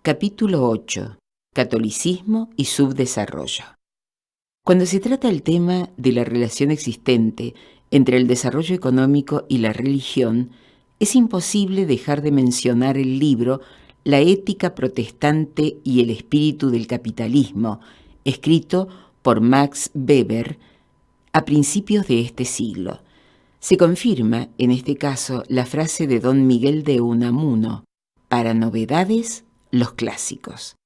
Capítulo 8. Catolicismo y subdesarrollo. Cuando se trata el tema de la relación existente entre el desarrollo económico y la religión, es imposible dejar de mencionar el libro La ética protestante y el espíritu del capitalismo, escrito por Max Weber a principios de este siglo. Se confirma, en este caso, la frase de don Miguel de Unamuno: para novedades, los clásicos.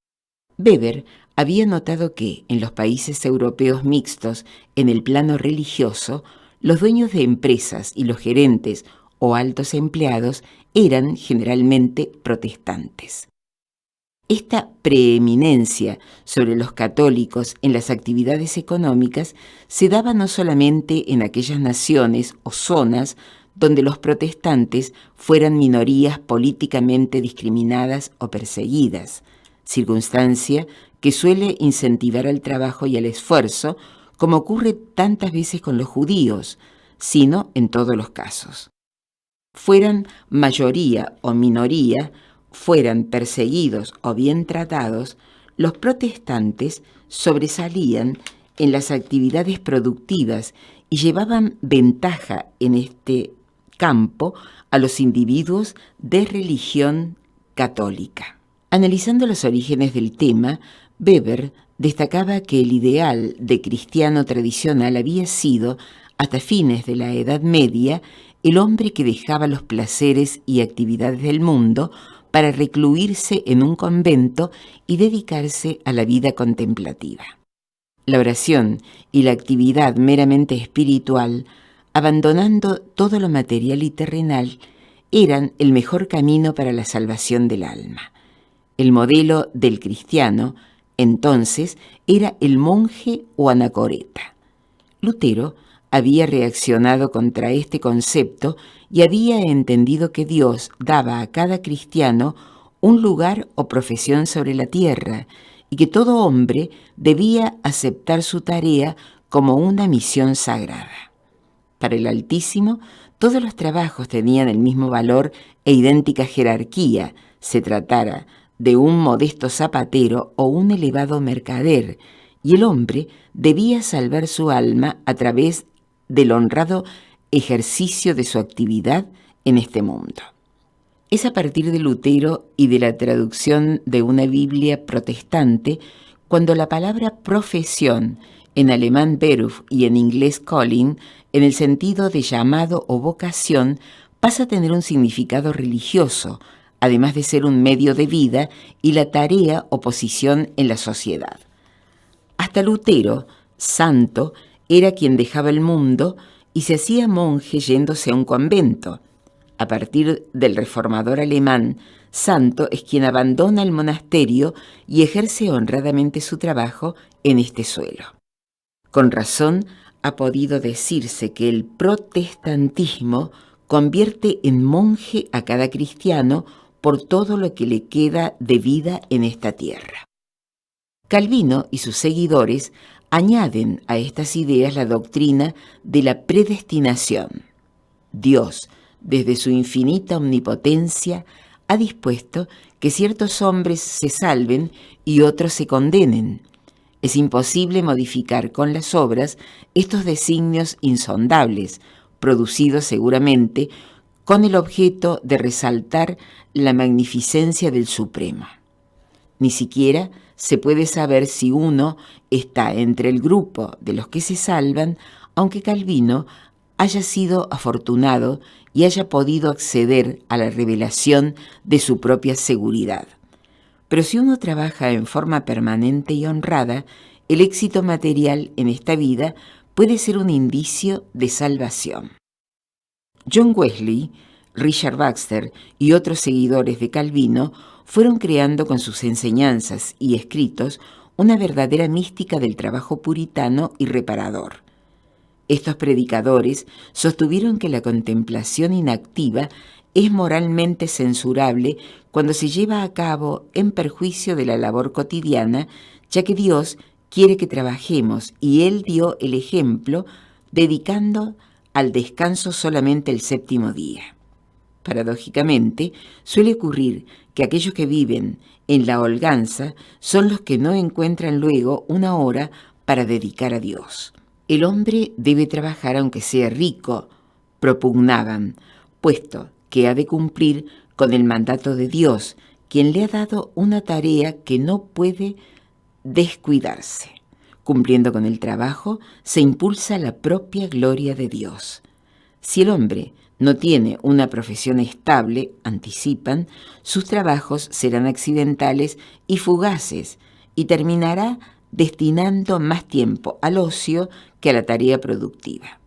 Weber había notado que, en los países europeos mixtos, en el plano religioso, los dueños de empresas y los gerentes o altos empleados eran generalmente protestantes. Esta preeminencia sobre los católicos en las actividades económicas se daba no solamente en aquellas naciones o zonas donde los protestantes fueran minorías políticamente discriminadas o perseguidas, circunstancia que suele incentivar al trabajo y al esfuerzo, como ocurre tantas veces con los judíos, sino en todos los casos. Fueran mayoría o minoría, fueran perseguidos o bien tratados, los protestantes sobresalían en las actividades productivas y llevaban ventaja en este campo a los individuos de religión católica. Analizando los orígenes del tema, Weber destacaba que el ideal de cristiano tradicional había sido, hasta fines de la Edad Media, el hombre que dejaba los placeres y actividades del mundo para recluirse en un convento y dedicarse a la vida contemplativa. La oración y la actividad meramente espiritual, abandonando todo lo material y terrenal, eran el mejor camino para la salvación del alma. El modelo del cristiano, entonces, era el monje o anacoreta. Lutero había reaccionado contra este concepto y había entendido que Dios daba a cada cristiano un lugar o profesión sobre la tierra y que todo hombre debía aceptar su tarea como una misión sagrada. Para el Altísimo, todos los trabajos tenían el mismo valor e idéntica jerarquía, se tratara de un modesto zapatero o un elevado mercader, y el hombre debía salvar su alma a través del honrado ejercicio de su actividad en este mundo. Es a partir de Lutero y de la traducción de una Biblia protestante cuando la palabra profesión, en alemán Beruf y en inglés calling, en el sentido de llamado o vocación, pasa a tener un significado religioso, además de ser un medio de vida y la tarea o posición en la sociedad. Hasta Lutero, santo, era quien dejaba el mundo y se hacía monje yéndose a un convento. A partir del reformador alemán, santo es quien abandona el monasterio y ejerce honradamente su trabajo en este suelo. Con razón ha podido decirse que el protestantismo convierte en monje a cada cristiano por todo lo que le queda de vida en esta tierra. Calvino y sus seguidores añaden a estas ideas la doctrina de la predestinación. Dios, desde su infinita omnipotencia, ha dispuesto que ciertos hombres se salven y otros se condenen. Es imposible modificar con las obras estos designios insondables, producidos seguramente con el objeto de resaltar la magnificencia del Supremo. Ni siquiera se puede saber si uno está entre el grupo de los que se salvan, aunque Calvino haya sido afortunado y haya podido acceder a la revelación de su propia seguridad. Pero si uno trabaja en forma permanente y honrada, el éxito material en esta vida puede ser un indicio de salvación. John Wesley, Richard Baxter y otros seguidores de Calvino fueron creando con sus enseñanzas y escritos una verdadera mística del trabajo puritano y reparador. Estos predicadores sostuvieron que la contemplación inactiva es moralmente censurable cuando se lleva a cabo en perjuicio de la labor cotidiana, ya que Dios quiere que trabajemos y Él dio el ejemplo dedicando al descanso solamente el séptimo día. Paradójicamente, suele ocurrir que que aquellos que viven en la holganza son los que no encuentran luego una hora para dedicar a Dios. El hombre debe trabajar aunque sea rico, propugnaban, puesto que ha de cumplir con el mandato de Dios, quien le ha dado una tarea que no puede descuidarse. Cumpliendo con el trabajo, se impulsa la propia gloria de Dios. Si el hombre no tiene una profesión estable, anticipan, sus trabajos serán accidentales y fugaces y terminará destinando más tiempo al ocio que a la tarea productiva.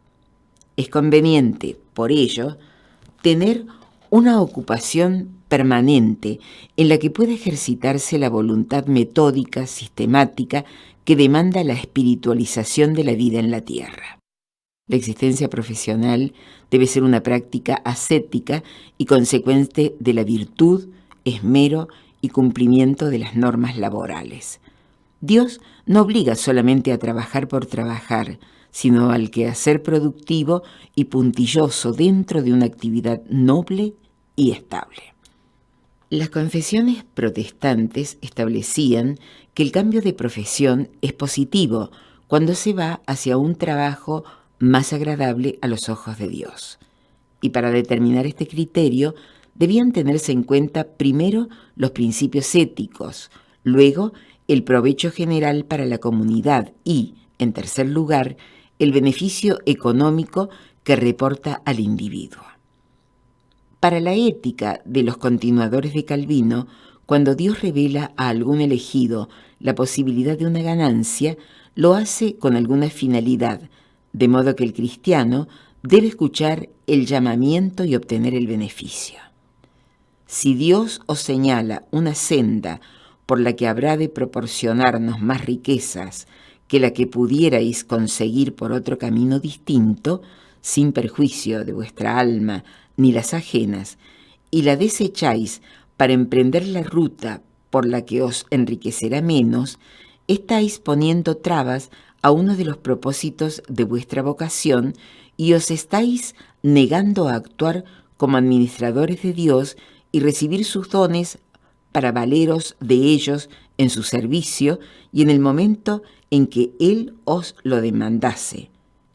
Es conveniente, por ello, tener una ocupación permanente en la que pueda ejercitarse la voluntad metódica, sistemática, que demanda la espiritualización de la vida en la tierra. La existencia profesional debe ser una práctica ascética y consecuente de la virtud, esmero y cumplimiento de las normas laborales. Dios no obliga solamente a trabajar por trabajar, sino al quehacer productivo y puntilloso dentro de una actividad noble y estable. Las confesiones protestantes establecían que el cambio de profesión es positivo cuando se va hacia un trabajo más agradable a los ojos de Dios. Y para determinar este criterio debían tenerse en cuenta primero los principios éticos, luego el provecho general para la comunidad y, en tercer lugar, el beneficio económico que reporta al individuo. Para la ética de los continuadores de Calvino, cuando Dios revela a algún elegido la posibilidad de una ganancia, lo hace con alguna finalidad, de modo que el cristiano debe escuchar el llamamiento y obtener el beneficio. Si Dios os señala una senda por la que habrá de proporcionarnos más riquezas que la que pudierais conseguir por otro camino distinto, sin perjuicio de vuestra alma ni las ajenas, y la desecháis para emprender la ruta por la que os enriquecerá menos, estáis poniendo trabas a uno de los propósitos de vuestra vocación y os estáis negando a actuar como administradores de Dios y recibir sus dones para valeros de ellos en su servicio y en el momento en que Él os lo demandase,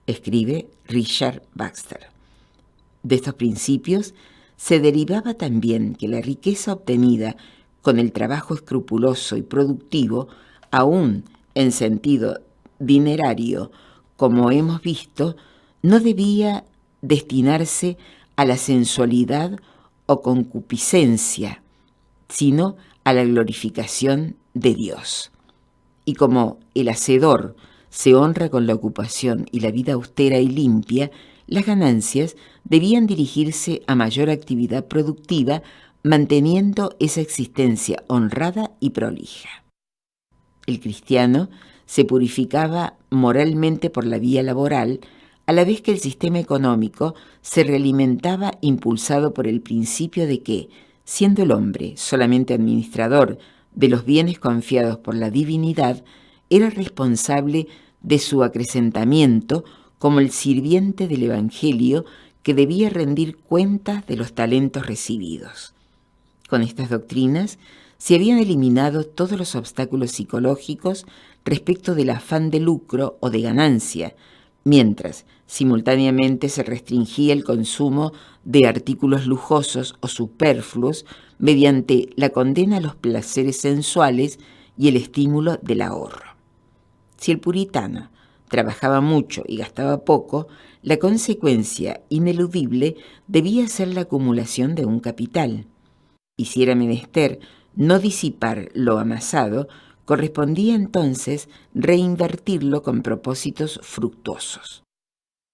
escribe Richard Baxter. De estos principios se derivaba también que la riqueza obtenida con el trabajo escrupuloso y productivo, aún en sentido dinerario, como hemos visto, no debía destinarse a la sensualidad o concupiscencia, sino a la glorificación de Dios. Y como el hacedor se honra con la ocupación y la vida austera y limpia, las ganancias debían dirigirse a mayor actividad productiva, manteniendo esa existencia honrada y prolija. El cristiano se purificaba moralmente por la vía laboral, a la vez que el sistema económico se realimentaba impulsado por el principio de que, siendo el hombre solamente administrador de los bienes confiados por la divinidad, era responsable de su acrecentamiento como el sirviente del Evangelio que debía rendir cuentas de los talentos recibidos. Con estas doctrinas se habían eliminado todos los obstáculos psicológicos respecto del afán de lucro o de ganancia, mientras simultáneamente se restringía el consumo de artículos lujosos o superfluos mediante la condena a los placeres sensuales y el estímulo del ahorro. Si el puritano trabajaba mucho y gastaba poco, la consecuencia ineludible debía ser la acumulación de un capital. Y si era menester no disipar lo amasado, correspondía entonces reinvertirlo con propósitos fructuosos.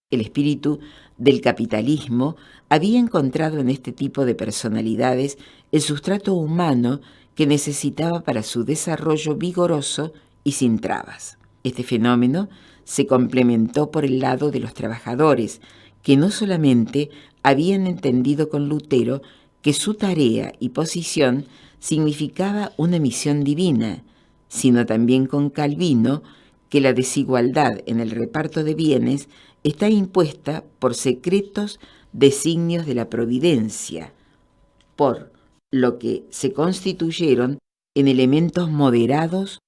El espíritu del capitalismo había encontrado en este tipo de personalidades el sustrato humano que necesitaba para su desarrollo vigoroso y sin trabas. Este fenómeno se complementó por el lado de los trabajadores, que no solamente habían entendido con Lutero que su tarea y posición significaba una misión divina, sino también con Calvino, que la desigualdad en el reparto de bienes está impuesta por secretos designios de la providencia, por lo que se constituyeron en elementos moderados,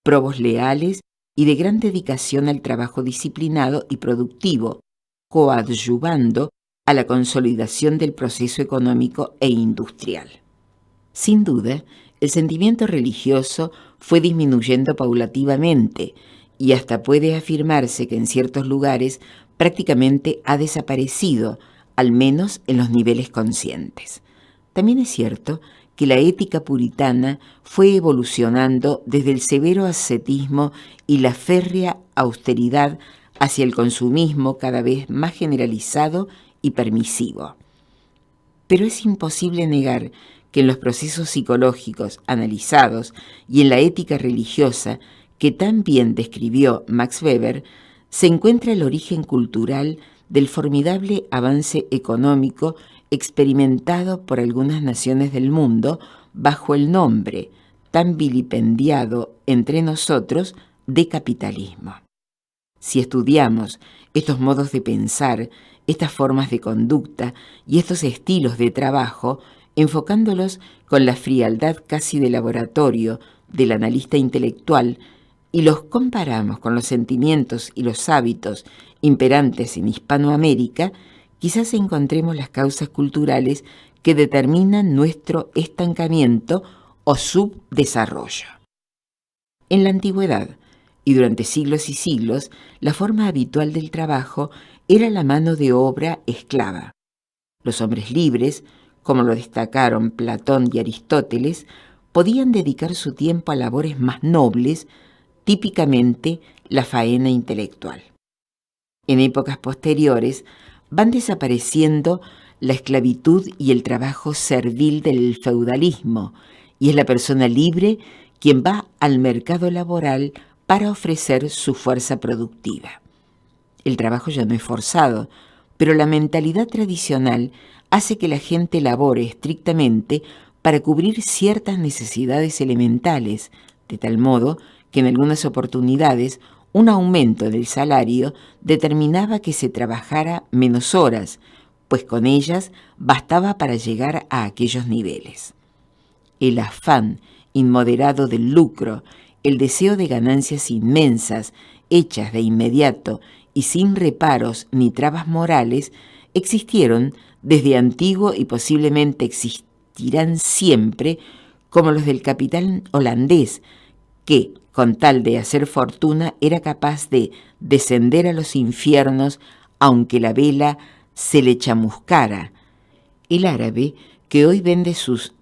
probos leales y de gran dedicación al trabajo disciplinado y productivo, coadyuvando a la consolidación del proceso económico e industrial. Sin duda, el sentimiento religioso fue disminuyendo paulativamente y hasta puede afirmarse que en ciertos lugares prácticamente ha desaparecido, al menos en los niveles conscientes. También es cierto que la ética puritana fue evolucionando desde el severo ascetismo y la férrea austeridad hacia el consumismo cada vez más generalizado y permisivo. Pero es imposible negar que en los procesos psicológicos analizados y en la ética religiosa que tan bien describió Max Weber, se encuentra el origen cultural del formidable avance económico experimentado por algunas naciones del mundo bajo el nombre, tan vilipendiado entre nosotros, de capitalismo. Si estudiamos estos modos de pensar, estas formas de conducta y estos estilos de trabajo, enfocándolos con la frialdad casi de laboratorio del analista intelectual, y los comparamos con los sentimientos y los hábitos imperantes en Hispanoamérica, quizás encontremos las causas culturales que determinan nuestro estancamiento o subdesarrollo. En la antigüedad, y durante siglos y siglos, la forma habitual del trabajo era la mano de obra esclava. Los hombres libres, como lo destacaron Platón y Aristóteles, podían dedicar su tiempo a labores más nobles, típicamente la faena intelectual. En épocas posteriores van desapareciendo la esclavitud y el trabajo servil del feudalismo, y es la persona libre quien va al mercado laboral para ofrecer su fuerza productiva. El trabajo ya no es forzado, pero la mentalidad tradicional hace que la gente labore estrictamente para cubrir ciertas necesidades elementales, de tal modo que en algunas oportunidades un aumento del salario determinaba que se trabajara menos horas, pues con ellas bastaba para llegar a aquellos niveles. El afán inmoderado del lucro, el deseo de ganancias inmensas, hechas de inmediato y sin reparos ni trabas morales, existieron desde antiguo y posiblemente existirán siempre, como los del capitán holandés, que, con tal de hacer fortuna, era capaz de descender a los infiernos aunque la vela se le chamuscara. El árabe, que hoy vende sus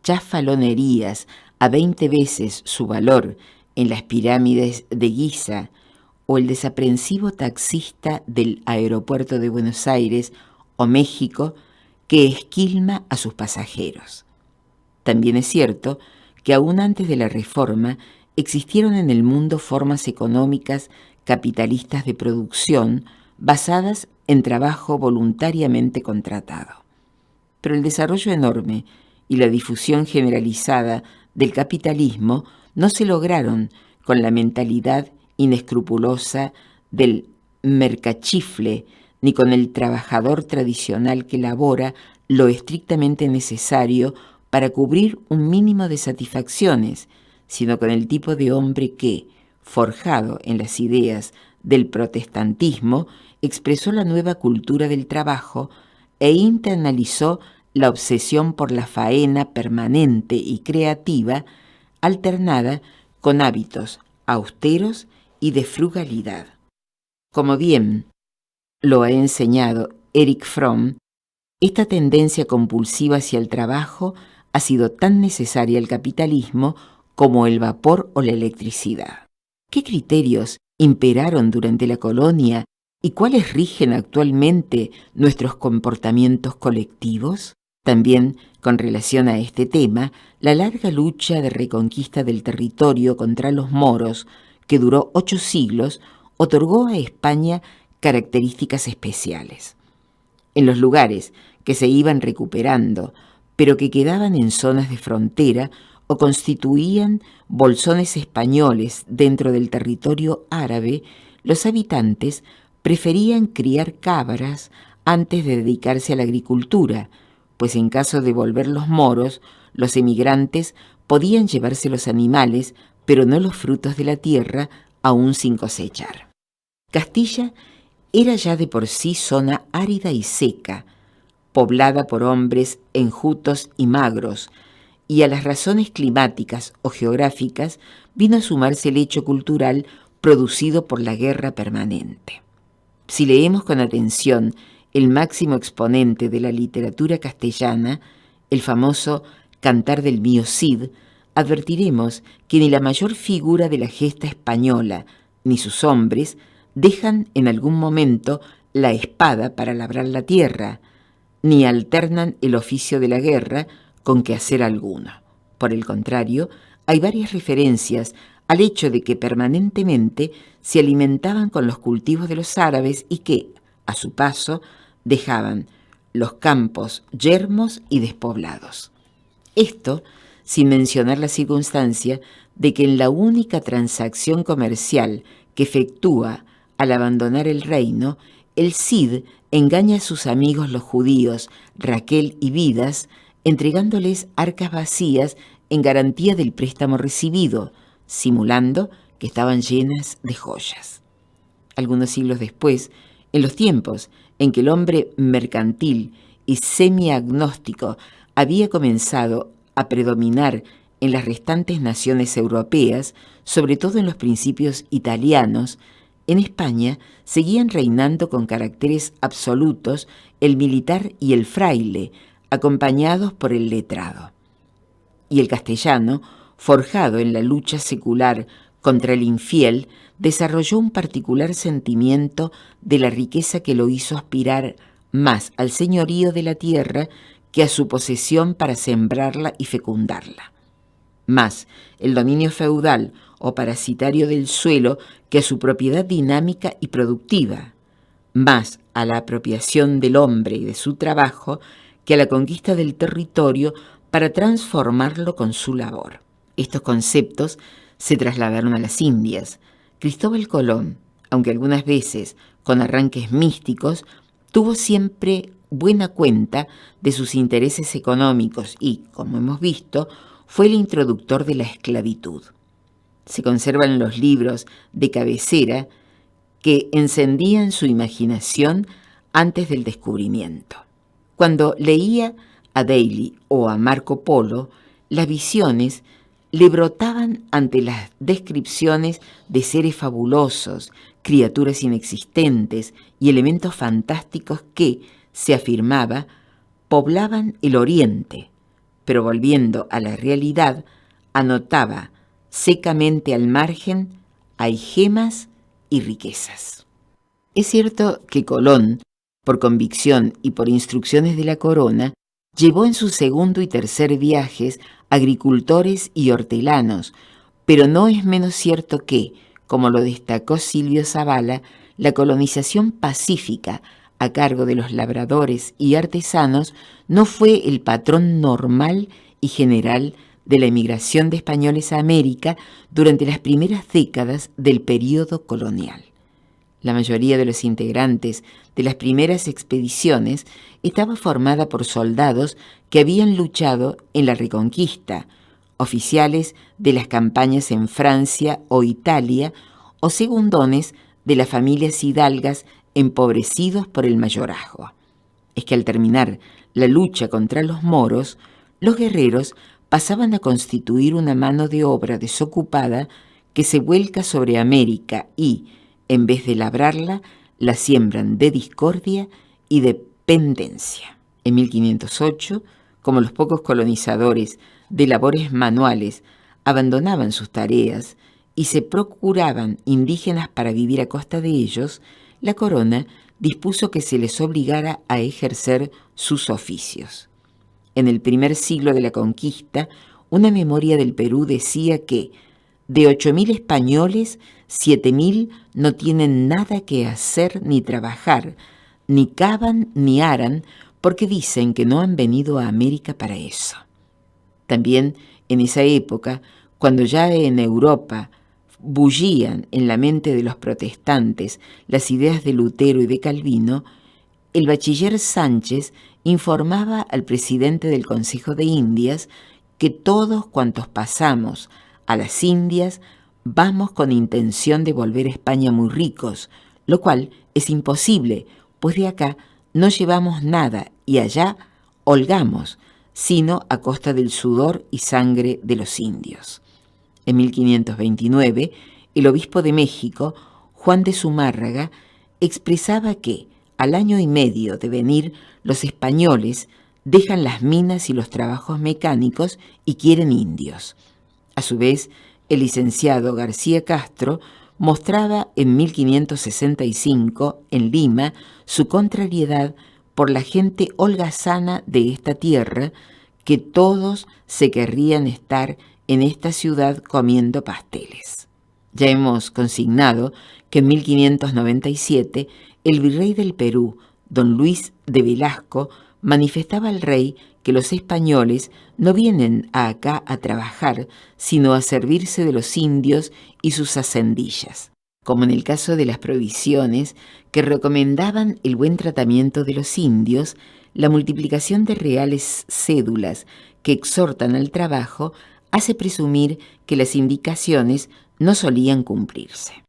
chafalonerías a 20 veces su valor en las pirámides de Giza, o el desaprensivo taxista del aeropuerto de Buenos Aires o México, que esquilma a sus pasajeros. También es cierto que aún antes de la Reforma existieron en el mundo formas económicas capitalistas de producción basadas en trabajo voluntariamente contratado. Pero el desarrollo enorme y la difusión generalizada del capitalismo no se lograron con la mentalidad inescrupulosa del mercachifle ni con el trabajador tradicional que labora lo estrictamente necesario para cubrir un mínimo de satisfacciones, sino con el tipo de hombre que, forjado en las ideas del protestantismo, expresó la nueva cultura del trabajo e internalizó la obsesión por la faena permanente y creativa, alternada con hábitos austeros y de frugalidad. Como bien lo ha enseñado Erich Fromm, esta tendencia compulsiva hacia el trabajo ha sido tan necesaria al capitalismo como el vapor o la electricidad. ¿Qué criterios imperaron durante la colonia y cuáles rigen actualmente nuestros comportamientos colectivos? También, con relación a este tema, la larga lucha de reconquista del territorio contra los moros, que duró 8 siglos, otorgó a España características especiales. En los lugares que se iban recuperando, pero que quedaban en zonas de frontera o constituían bolsones españoles dentro del territorio árabe, los habitantes preferían criar cabras antes de dedicarse a la agricultura, pues en caso de volver los moros, los emigrantes podían llevarse los animales, pero no los frutos de la tierra, aún sin cosechar. Castilla era ya de por sí zona árida y seca, poblada por hombres enjutos y magros, y a las razones climáticas o geográficas vino a sumarse el hecho cultural producido por la guerra permanente. Si leemos con atención el máximo exponente de la literatura castellana, el famoso Cantar del mío Cid, advertiremos que ni la mayor figura de la gesta española ni sus hombres dejan en algún momento la espada para labrar la tierra, ni alternan el oficio de la guerra con quehacer alguno. Por el contrario, hay varias referencias al hecho de que permanentemente se alimentaban con los cultivos de los árabes y que, a su paso, dejaban los campos yermos y despoblados. Esto sin mencionar la circunstancia de que en la única transacción comercial que efectúa al abandonar el reino, el Cid engaña a sus amigos los judíos Raquel y Vidas, entregándoles arcas vacías en garantía del préstamo recibido, simulando que estaban llenas de joyas. Algunos siglos después, en los tiempos en que el hombre mercantil y semi-agnóstico había comenzado a predominar en las restantes naciones europeas, sobre todo en los principios italianos, en España seguían reinando con caracteres absolutos el militar y el fraile, acompañados por el letrado. Y el castellano, forjado en la lucha secular contra el infiel, desarrolló un particular sentimiento de la riqueza que lo hizo aspirar más al señorío de la tierra que a su posesión para sembrarla y fecundarla, más el dominio feudal o parasitario del suelo que a su propiedad dinámica y productiva, más a la apropiación del hombre y de su trabajo que a la conquista del territorio para transformarlo con su labor. Estos conceptos se trasladaron a las Indias. Cristóbal Colón, aunque algunas veces con arranques místicos, tuvo siempre buena cuenta de sus intereses económicos y, como hemos visto, fue el introductor de la esclavitud. Se conservan los libros de cabecera que encendían su imaginación antes del descubrimiento. Cuando leía a Daly o a Marco Polo, las visiones le brotaban ante las descripciones de seres fabulosos, criaturas inexistentes y elementos fantásticos que, se afirmaba, poblaban el Oriente, pero volviendo a la realidad, anotaba secamente al margen: hay gemas y riquezas. Es cierto que Colón, por convicción y por instrucciones de la corona, llevó en sus segundo y tercer viajes agricultores y hortelanos, pero no es menos cierto que, como lo destacó Silvio Zavala, la colonización pacífica a cargo de los labradores y artesanos no fue el patrón normal y general de la emigración de españoles a América durante las primeras décadas del período colonial. La mayoría de los integrantes de las primeras expediciones estaba formada por soldados que habían luchado en la Reconquista, oficiales de las campañas en Francia o Italia o segundones de las familias hidalgas empobrecidos por el mayorazgo. Es que al terminar la lucha contra los moros, los guerreros pasaban a constituir una mano de obra desocupada que se vuelca sobre América y, en vez de labrarla, la siembran de discordia y dependencia. En 1508, como los pocos colonizadores de labores manuales abandonaban sus tareas y se procuraban indígenas para vivir a costa de ellos, la corona dispuso que se les obligara a ejercer sus oficios. En el primer siglo de la conquista, una memoria del Perú decía que de 8.000 españoles, 7.000 no tienen nada que hacer ni trabajar, ni cavan ni aran, porque dicen que no han venido a América para eso. También en esa época, cuando ya en Europa bullían en la mente de los protestantes las ideas de Lutero y de Calvino, el bachiller Sánchez informaba al presidente del Consejo de Indias que todos cuantos pasamos a las Indias vamos con intención de volver a España muy ricos, lo cual es imposible, pues de acá no llevamos nada y allá holgamos, sino a costa del sudor y sangre de los indios. En 1529, el obispo de México, Juan de Zumárraga, expresaba que, al año y medio de venir, los españoles dejan las minas y los trabajos mecánicos y quieren indios. A su vez, el licenciado García Castro mostraba en 1565, en Lima, su contrariedad por la gente holgazana de esta tierra, que todos se querrían estar en esta ciudad comiendo pasteles. Ya hemos consignado que en 1597 el virrey del Perú, don Luis de Velasco, manifestaba al rey que los españoles no vienen acá a trabajar, sino a servirse de los indios y sus hacendillas, como en el caso de las provisiones que recomendaban el buen tratamiento de los indios, la multiplicación de reales cédulas que exhortan al trabajo hace presumir que las indicaciones no solían cumplirse.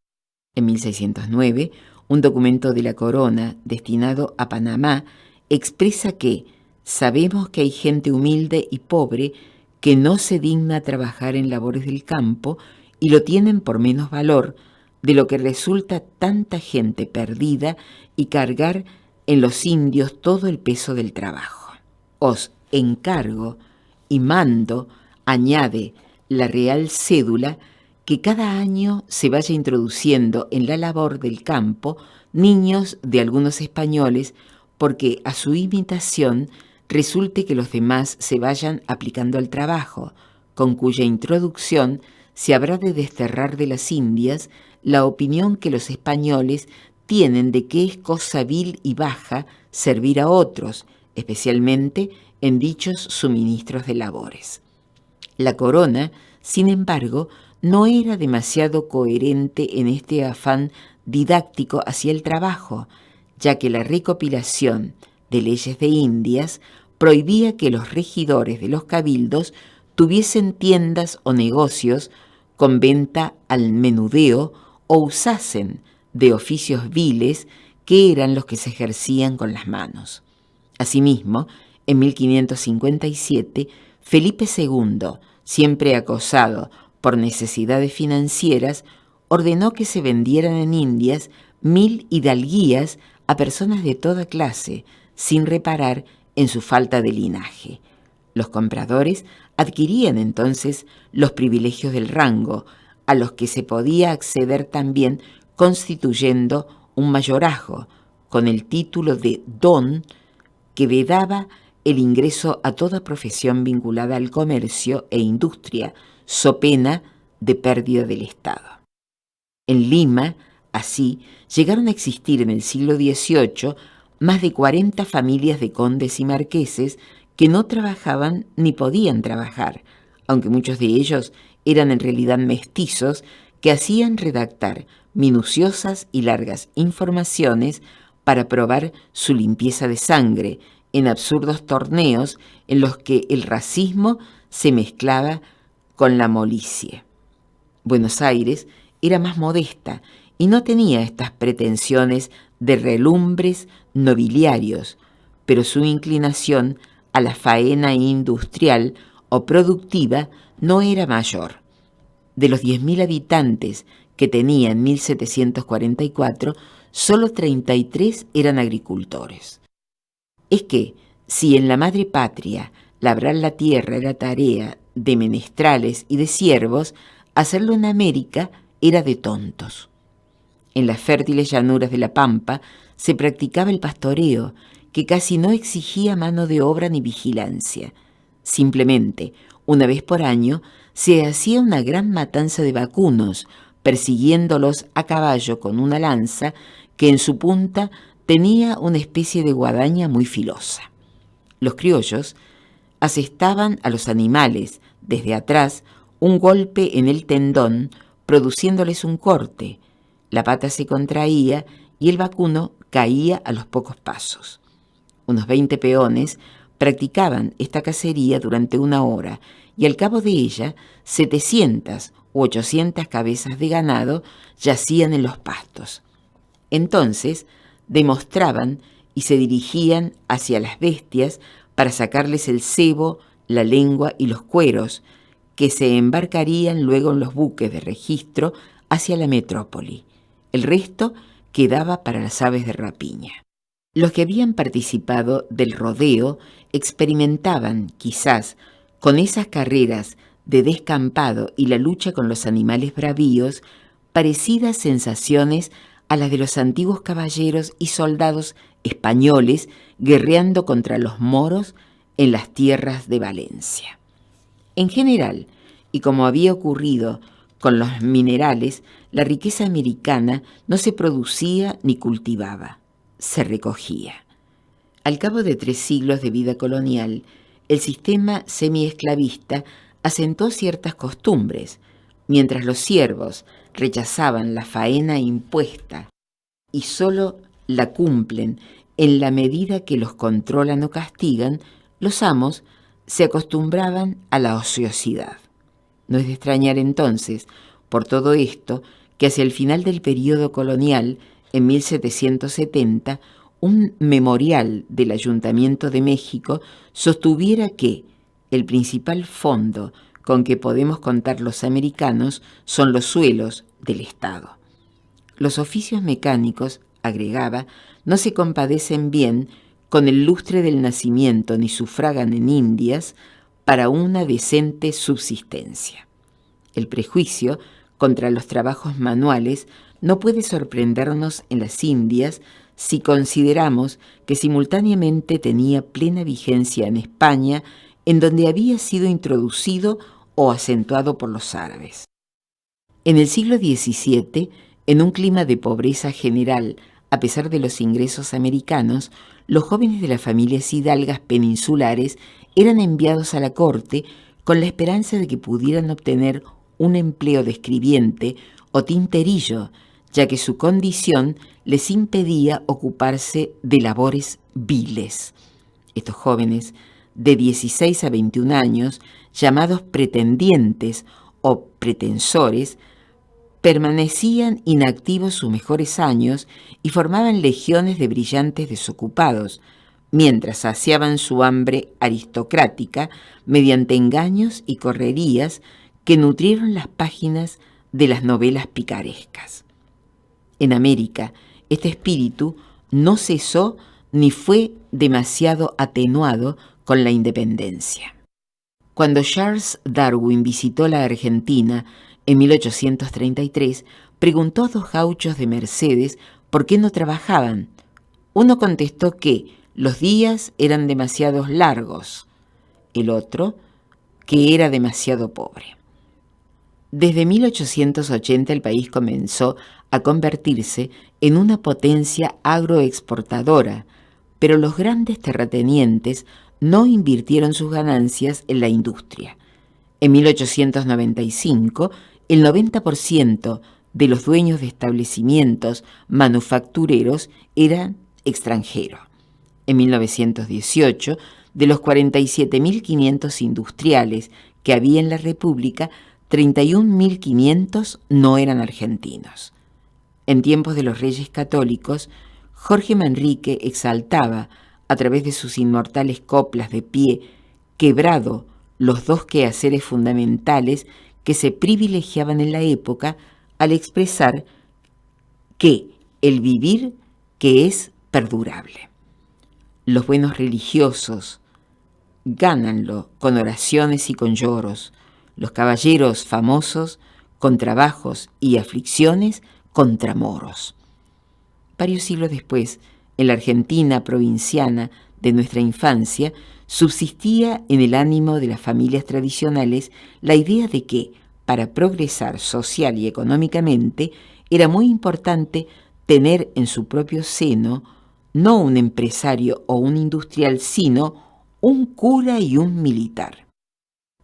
En 1609, un documento de la corona destinado a Panamá expresa que sabemos que hay gente humilde y pobre que no se digna trabajar en labores del campo y lo tienen por menos valor, de lo que resulta tanta gente perdida y cargar en los indios todo el peso del trabajo. Os encargo y mando, añade la Real Cédula, que cada año se vaya introduciendo en la labor del campo niños de algunos españoles, porque a su imitación resulte que los demás se vayan aplicando al trabajo, con cuya introducción se habrá de desterrar de las Indias la opinión que los españoles tienen de que es cosa vil y baja servir a otros, especialmente en dichos suministros de labores. La corona, sin embargo, no era demasiado coherente en este afán didáctico hacia el trabajo, ya que la recopilación de leyes de Indias prohibía que los regidores de los cabildos tuviesen tiendas o negocios con venta al menudeo o usasen de oficios viles que eran los que se ejercían con las manos. Asimismo, en 1557, Felipe II, siempre acosado por necesidades financieras, ordenó que se vendieran en Indias 1000 hidalguías a personas de toda clase, sin reparar en su falta de linaje. Los compradores adquirían entonces los privilegios del rango, a los que se podía acceder también constituyendo un mayorazgo, con el título de don, que vedaba el ingreso a toda profesión vinculada al comercio e industria, so pena de pérdida del Estado. En Lima, así, llegaron a existir en el siglo XVIII más de 40 familias de condes y marqueses que no trabajaban ni podían trabajar, aunque muchos de ellos eran en realidad mestizos que hacían redactar minuciosas y largas informaciones para probar su limpieza de sangre en absurdos torneos en los que el racismo se mezclaba con la molicie. Buenos Aires era más modesta y no tenía estas pretensiones de relumbres nobiliarios, pero su inclinación a la faena industrial o productiva no era mayor. De los 10.000 habitantes que tenía en 1744, solo 33 eran agricultores. Es que, si en la madre patria labrar la tierra era tarea de menestrales y de siervos, hacerlo en América era de tontos. En las fértiles llanuras de la Pampa se practicaba el pastoreo, que casi no exigía mano de obra ni vigilancia. Simplemente, una vez por año, se hacía una gran matanza de vacunos, persiguiéndolos a caballo con una lanza que en su punta tenía una especie de guadaña muy filosa. Los criollos asestaban a los animales desde atrás un golpe en el tendón, produciéndoles un corte. La pata se contraía y el vacuno caía a los pocos pasos. Unos 20 peones practicaban esta cacería durante 1 hora y al cabo de ella 700 u 800 cabezas de ganado yacían en los pastos. Entonces demostraban y se dirigían hacia las bestias para sacarles el sebo, la lengua y los cueros, que se embarcarían luego en los buques de registro hacia la metrópoli. El resto quedaba para las aves de rapiña. Los que habían participado del rodeo experimentaban, quizás, con esas carreras de descampado y la lucha con los animales bravíos, parecidas sensaciones a las de los antiguos caballeros y soldados españoles guerreando contra los moros en las tierras de Valencia. En general, y como había ocurrido con los minerales, la riqueza americana no se producía ni cultivaba, se recogía. Al cabo de 3 siglos de vida colonial, el sistema semiesclavista asentó ciertas costumbres, mientras los siervos rechazaban la faena impuesta y solo la cumplen en la medida que los controlan o castigan, los amos se acostumbraban a la ociosidad. No es de extrañar entonces, por todo esto, que hacia el final del período colonial, en 1770, un memorial del Ayuntamiento de México sostuviera que el principal fondo con que podemos contar los americanos son los suelos del Estado. Los oficios mecánicos, agregaba, no se compadecen bien con el lustre del nacimiento ni sufragan en Indias para una decente subsistencia. El prejuicio contra los trabajos manuales no puede sorprendernos en las Indias si consideramos que simultáneamente tenía plena vigencia en España, en donde había sido introducido o acentuado por los árabes. En el siglo XVII, en un clima de pobreza general, a pesar de los ingresos americanos, los jóvenes de las familias hidalgas peninsulares eran enviados a la corte con la esperanza de que pudieran obtener un empleo de escribiente o tinterillo, ya que su condición les impedía ocuparse de labores viles. Estos jóvenes, de 16 a 21 años, llamados pretendientes o pretensores, permanecían inactivos sus mejores años y formaban legiones de brillantes desocupados, mientras saciaban su hambre aristocrática mediante engaños y correrías que nutrieron las páginas de las novelas picarescas. En América, este espíritu no cesó ni fue demasiado atenuado con la independencia. Cuando Charles Darwin visitó la Argentina en 1833, preguntó a 2 gauchos de Mercedes por qué no trabajaban. Uno contestó que los días eran demasiado largos, el otro que era demasiado pobre. Desde 1880 el país comenzó a convertirse en una potencia agroexportadora, pero los grandes terratenientes no invirtieron sus ganancias en la industria. En 1895, el 90% de los dueños de establecimientos manufactureros eran extranjeros. En 1918, de los 47.500 industriales que había en la República, 31.500 no eran argentinos. En tiempos de los Reyes Católicos, Jorge Manrique exaltaba, a través de sus inmortales coplas de pie, quebrado los 2 quehaceres fundamentales que se privilegiaban en la época al expresar que el vivir que es perdurable. Los buenos religiosos gánanlo con oraciones y con lloros, los caballeros famosos con trabajos y aflicciones contra moros. Varios siglos después, en la Argentina provinciana de nuestra infancia, subsistía en el ánimo de las familias tradicionales la idea de que, para progresar social y económicamente, era muy importante tener en su propio seno no un empresario o un industrial, sino un cura y un militar.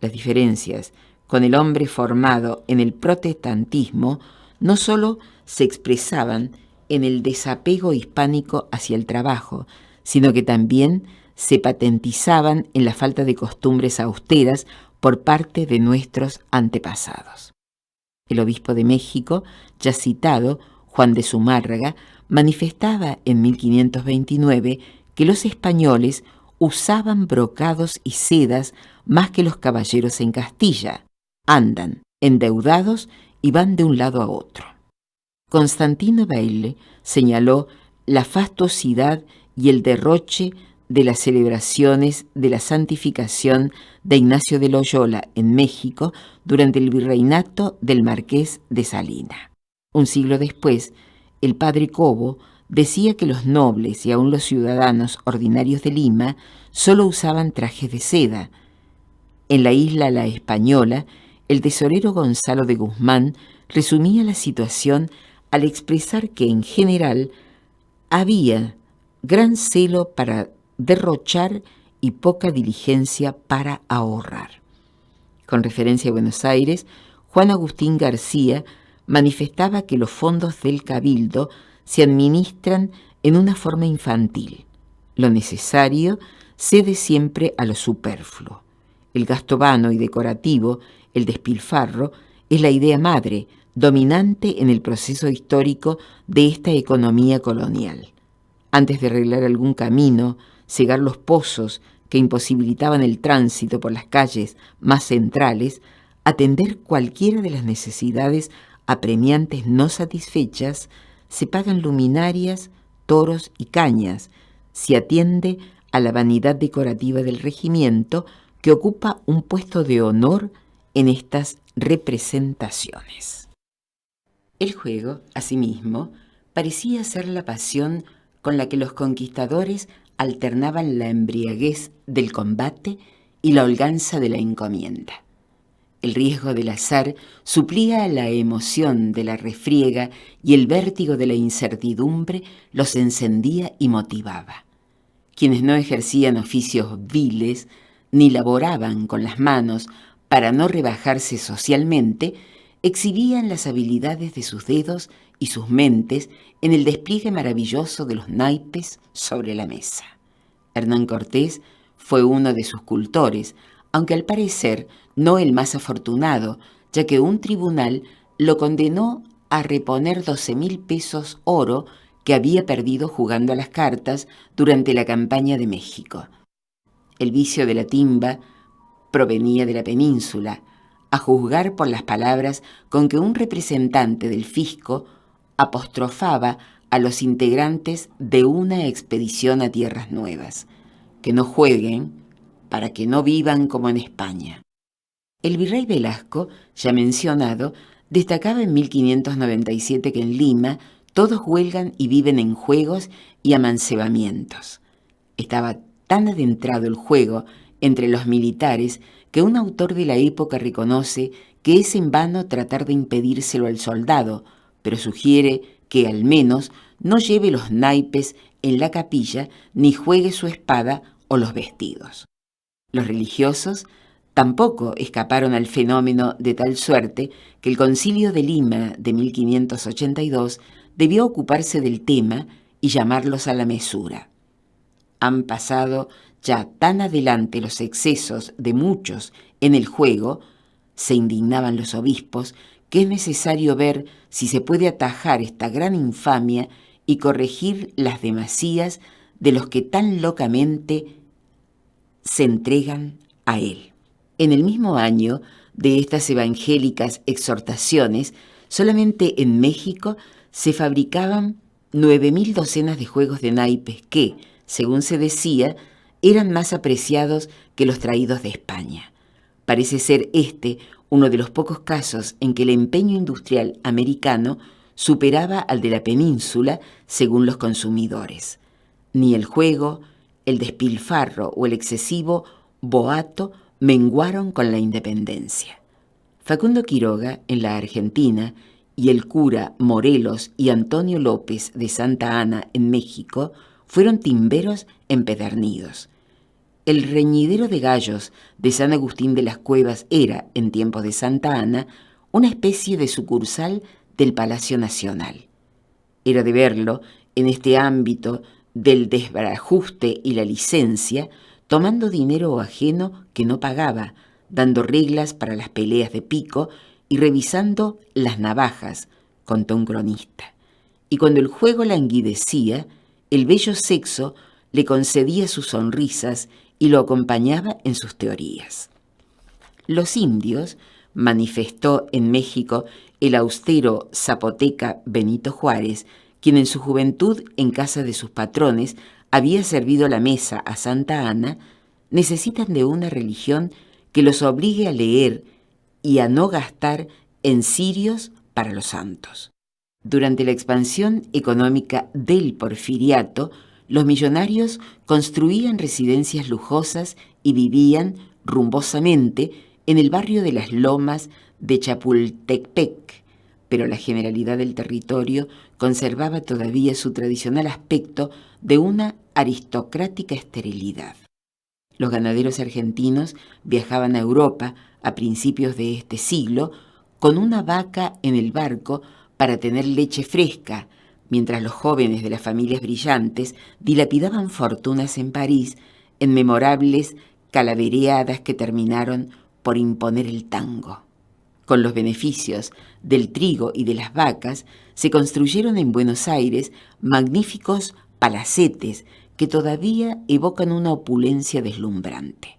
Las diferencias con el hombre formado en el protestantismo no solo se expresaban en el desapego hispánico hacia el trabajo, sino que también se patentizaban en la falta de costumbres austeras por parte de nuestros antepasados. El obispo de México, ya citado, Juan de Zumárraga, manifestaba en 1529 que los españoles usaban brocados y sedas más que los caballeros en Castilla. Andan endeudados y van de un lado a otro. Constantino Baile señaló la fastuosidad y el derroche de las celebraciones de la santificación de Ignacio de Loyola en México durante el virreinato del Marqués de Salina. Un siglo después, el padre Cobo decía que los nobles y aun los ciudadanos ordinarios de Lima solo usaban trajes de seda. En la isla La Española, el tesorero Gonzalo de Guzmán resumía la situación al expresar que en general había gran celo para derrochar y poca diligencia para ahorrar. Con referencia a Buenos Aires, Juan Agustín García manifestaba que los fondos del cabildo se administran en una forma infantil. Lo necesario cede siempre a lo superfluo. El gasto vano y decorativo, el despilfarro, es la idea madre, dominante en el proceso histórico de esta economía colonial. Antes de arreglar algún camino, cegar los pozos que imposibilitaban el tránsito por las calles más centrales, atender cualquiera de las necesidades apremiantes no satisfechas, se pagan luminarias, toros y cañas, se atiende a la vanidad decorativa del regimiento, que ocupa un puesto de honor en estas representaciones. El juego, asimismo, parecía ser la pasión con la que los conquistadores alternaban la embriaguez del combate y la holganza de la encomienda. El riesgo del azar suplía a la emoción de la refriega y el vértigo de la incertidumbre los encendía y motivaba. Quienes no ejercían oficios viles ni laboraban con las manos para no rebajarse socialmente, exhibían las habilidades de sus dedos y sus mentes en el despliegue maravilloso de los naipes sobre la mesa. Hernán Cortés fue uno de sus cultores, aunque al parecer no el más afortunado, ya que un tribunal lo condenó a reponer 12,000 pesos oro que había perdido jugando a las cartas durante la campaña de México. El vicio de la timba provenía de la península, a juzgar por las palabras con que un representante del fisco apostrofaba a los integrantes de una expedición a tierras nuevas: que no jueguen para que no vivan como en España. El virrey Velasco, ya mencionado, destacaba en 1597 que en Lima todos huelgan y viven en juegos y amancebamientos. Estaba tan adentrado el juego entre los militares que un autor de la época reconoce que es en vano tratar de impedírselo al soldado, pero sugiere que al menos no lleve los naipes en la capilla ni juegue su espada o los vestidos. Los religiosos tampoco escaparon al fenómeno, de tal suerte que el Concilio de Lima de 1582 debió ocuparse del tema y llamarlos a la mesura. Han pasado ya tan adelante los excesos de muchos en el juego, se indignaban los obispos, que es necesario ver si se puede atajar esta gran infamia y corregir las demasías de los que tan locamente se entregan a él. En el mismo año de estas evangélicas exhortaciones, solamente en México se fabricaban 9,000 docenas de juegos de naipes que, según se decía, eran más apreciados que los traídos de España. Parece ser este uno de los pocos casos en que el empeño industrial americano superaba al de la península según los consumidores. Ni el juego, el despilfarro o el excesivo boato menguaron con la independencia. Facundo Quiroga, en la Argentina, y el cura Morelos y Antonio López de Santa Ana, en México, fueron timberos empedernidos. El reñidero de gallos de San Agustín de las Cuevas era, en tiempos de Santa Ana, una especie de sucursal del Palacio Nacional. Era de verlo, en este ámbito del desbarajuste y la licencia, tomando dinero ajeno que no pagaba, dando reglas para las peleas de pico y revisando las navajas, contó un cronista. Y cuando el juego languidecía, el bello sexo le concedía sus sonrisas y lo acompañaba en sus teorías. Los indios, manifestó en México el austero zapoteca Benito Juárez, quien en su juventud en casa de sus patrones había servido la mesa a Santa Ana, necesitan de una religión que los obligue a leer y a no gastar en cirios para los santos. Durante la expansión económica del porfiriato, los millonarios construían residencias lujosas y vivían rumbosamente en el barrio de las Lomas de Chapultepec, pero la generalidad del territorio conservaba todavía su tradicional aspecto de una aristocrática esterilidad. Los ganaderos argentinos viajaban a Europa a principios de este siglo con una vaca en el barco para tener leche fresca, mientras los jóvenes de las familias brillantes dilapidaban fortunas en París en memorables calavereadas que terminaron por imponer el tango. Con los beneficios del trigo y de las vacas se construyeron en Buenos Aires magníficos palacetes que todavía evocan una opulencia deslumbrante.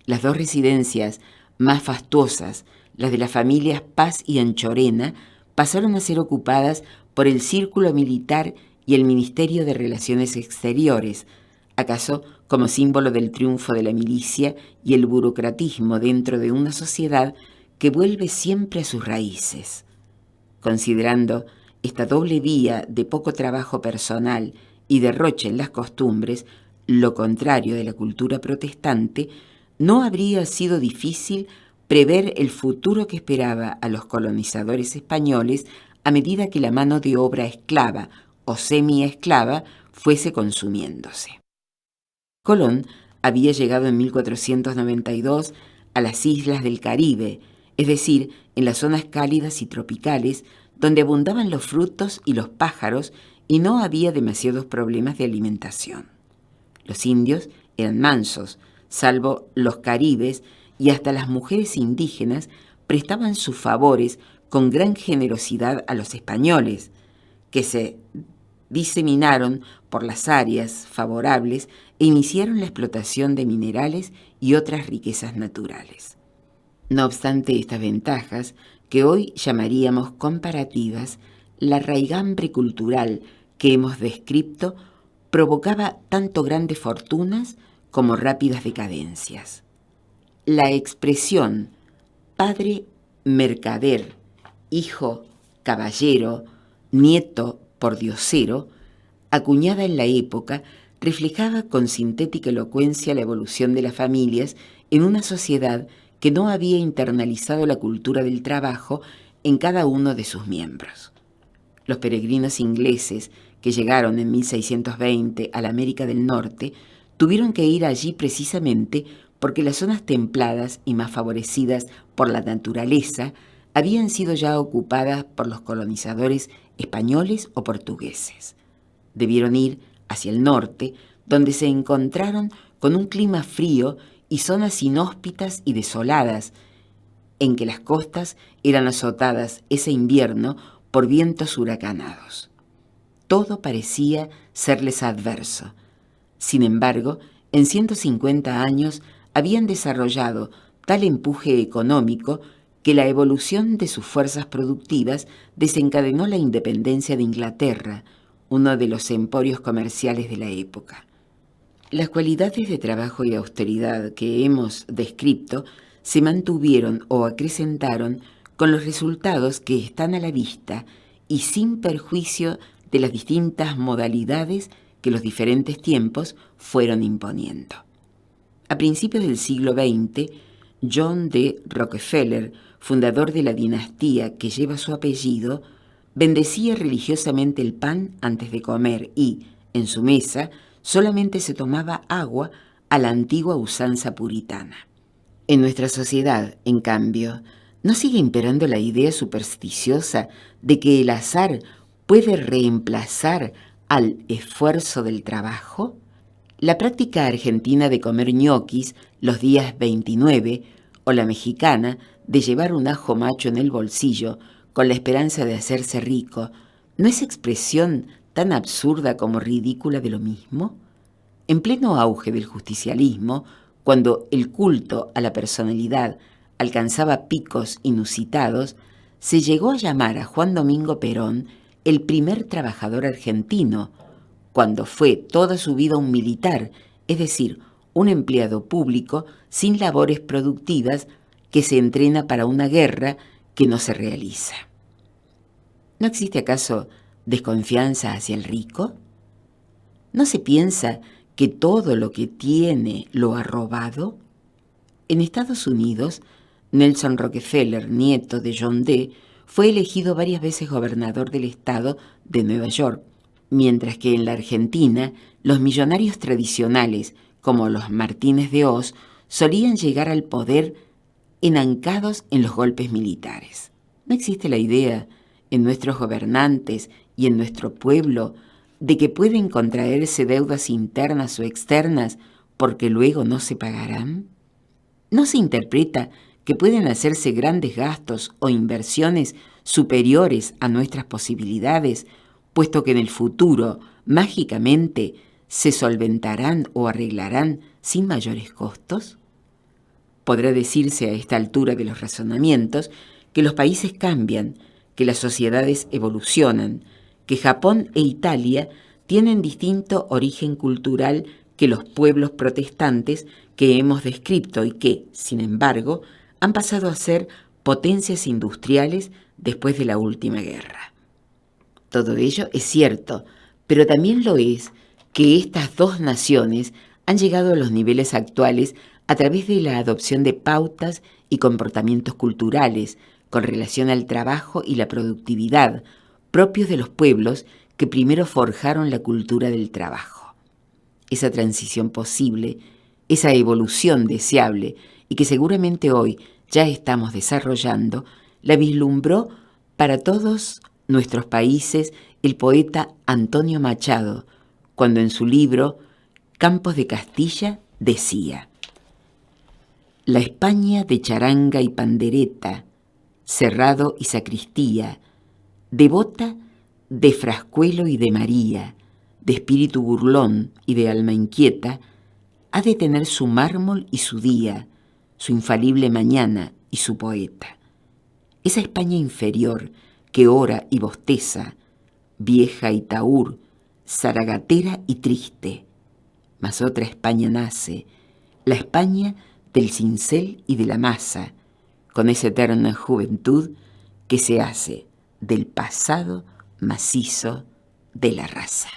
Las dos residencias más fastuosas, las de las familias Paz y Anchorena, pasaron a ser ocupadas por el Círculo Militar y el Ministerio de Relaciones Exteriores, acaso como símbolo del triunfo de la milicia y el burocratismo dentro de una sociedad que vuelve siempre a sus raíces. Considerando esta doble vía de poco trabajo personal y derroche en las costumbres, lo contrario de la cultura protestante, no habría sido difícil prever el futuro que esperaba a los colonizadores españoles a medida que la mano de obra esclava o semi-esclava fuese consumiéndose. Colón había llegado en 1492 a las islas del Caribe, es decir, en las zonas cálidas y tropicales, donde abundaban los frutos y los pájaros y no había demasiados problemas de alimentación. Los indios eran mansos, salvo los caribes, y hasta las mujeres indígenas prestaban sus favores con gran generosidad a los españoles, que se diseminaron por las áreas favorables e iniciaron la explotación de minerales y otras riquezas naturales. No obstante estas ventajas, que hoy llamaríamos comparativas, la raigambre cultural que hemos descrito provocaba tanto grandes fortunas como rápidas decadencias. La expresión padre mercader, hijo caballero, nieto pordiosero, acuñada en la época, reflejaba con sintética elocuencia la evolución de las familias en una sociedad que no había internalizado la cultura del trabajo en cada uno de sus miembros. Los peregrinos ingleses que llegaron en 1620 a la América del Norte tuvieron que ir allí precisamente porque las zonas templadas y más favorecidas por la naturaleza habían sido ya ocupadas por los colonizadores españoles o portugueses. Debieron ir hacia el norte, donde se encontraron con un clima frío y zonas inhóspitas y desoladas, en que las costas eran azotadas ese invierno por vientos huracanados. Todo parecía serles adverso. Sin embargo, en 150 años habían desarrollado tal empuje económico que la evolución de sus fuerzas productivas desencadenó la independencia de Inglaterra, uno de los emporios comerciales de la época. Las cualidades de trabajo y austeridad que hemos descrito se mantuvieron o acrecentaron con los resultados que están a la vista y sin perjuicio de las distintas modalidades que los diferentes tiempos fueron imponiendo. A principios del siglo XX, John D. Rockefeller, fundador de la dinastía que lleva su apellido, bendecía religiosamente el pan antes de comer y, en su mesa, solamente se tomaba agua a la antigua usanza puritana. En nuestra sociedad, en cambio, ¿no sigue imperando la idea supersticiosa de que el azar puede reemplazar al esfuerzo del trabajo? La práctica argentina de comer ñoquis los días 29 o la mexicana de llevar un ajo macho en el bolsillo con la esperanza de hacerse rico, ¿no es expresión tan absurda como ridícula de lo mismo? En pleno auge del justicialismo, cuando el culto a la personalidad alcanzaba picos inusitados, se llegó a llamar a Juan Domingo Perón el primer trabajador argentino, cuando fue toda su vida un militar, es decir, un empleado público sin labores productivas que se entrena para una guerra que no se realiza. ¿No existe acaso desconfianza hacia el rico? ¿No se piensa que todo lo que tiene lo ha robado? En Estados Unidos, Nelson Rockefeller, nieto de John D., fue elegido varias veces gobernador del estado de Nueva York, mientras que en la Argentina, los millonarios tradicionales, como los Martínez de Hoz, solían llegar al poder enancados en los golpes militares. ¿No existe la idea en nuestros gobernantes y en nuestro pueblo de que pueden contraerse deudas internas o externas porque luego no se pagarán? ¿No se interpreta que pueden hacerse grandes gastos o inversiones superiores a nuestras posibilidades, puesto que en el futuro, mágicamente, se solventarán o arreglarán sin mayores costos? Podrá decirse a esta altura de los razonamientos que los países cambian, que las sociedades evolucionan, que Japón e Italia tienen distinto origen cultural que los pueblos protestantes que hemos descrito y que, sin embargo, han pasado a ser potencias industriales después de la última guerra. Todo ello es cierto, pero también lo es que estas dos naciones han llegado a los niveles actuales a través de la adopción de pautas y comportamientos culturales con relación al trabajo y la productividad propios de los pueblos que primero forjaron la cultura del trabajo. Esa transición posible, esa evolución deseable y que seguramente hoy ya estamos desarrollando, la vislumbró para todos nuestros países el poeta Antonio Machado, cuando en su libro Campos de Castilla decía: la España de charanga y pandereta, cerrado y sacristía, devota de Frascuelo y de María, de espíritu burlón y de alma inquieta, ha de tener su mármol y su día, su infalible mañana y su poeta. Esa España inferior que ora y bosteza, vieja y taur, zaragatera y triste. Mas otra España nace, la España del cincel y de la masa, con esa eterna juventud que se hace del pasado macizo de la raza.